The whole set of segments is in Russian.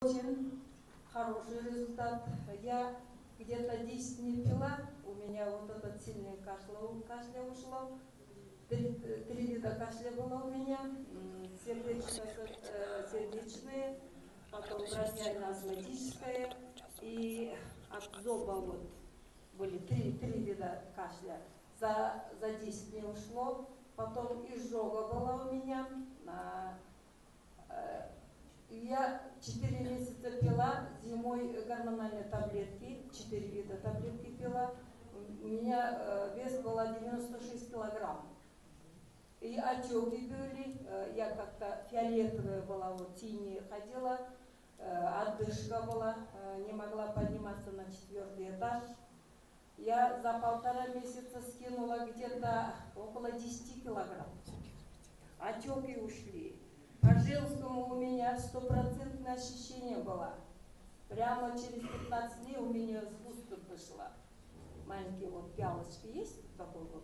Очень хороший результат. Я где-то 10 не пила, у меня вот этот сильный кашля ушло. Три вида кашля было у меня, сердечные, потом бронхиально-астматическое и от зоба вот были три вида кашля. За 10 не ушло, потом изжога была у меня. Я 4 месяца пила зимой гормональные таблетки, 4 вида таблетки пила. У меня вес был 96 килограмм. И отеки были, я как-то фиолетовая была, вот синяя ходила, отдышка была, не могла подниматься на 4-й этаж. Я за 1,5 месяца скинула где-то около 10 килограмм. Отеки ушли. По женскому у меня 100% ощущение было. Прямо через 15 дней у меня сгусток пошла. Маленькие вот пялочки есть такой вот.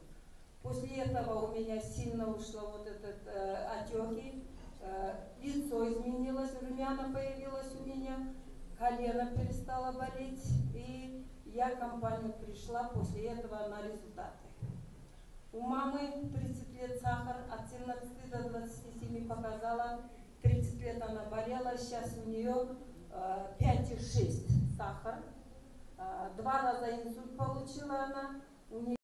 После этого у меня сильно ушло вот этот отеки. Лицо изменилось, румяна появилась у меня, колено перестало болеть. И я в компанию пришла после этого на результаты. У мамы 30 лет сахар, от 17 до 27 показала. 30 лет она болела, сейчас у нее 5,6 сахар. 2 раза инсульт получила она.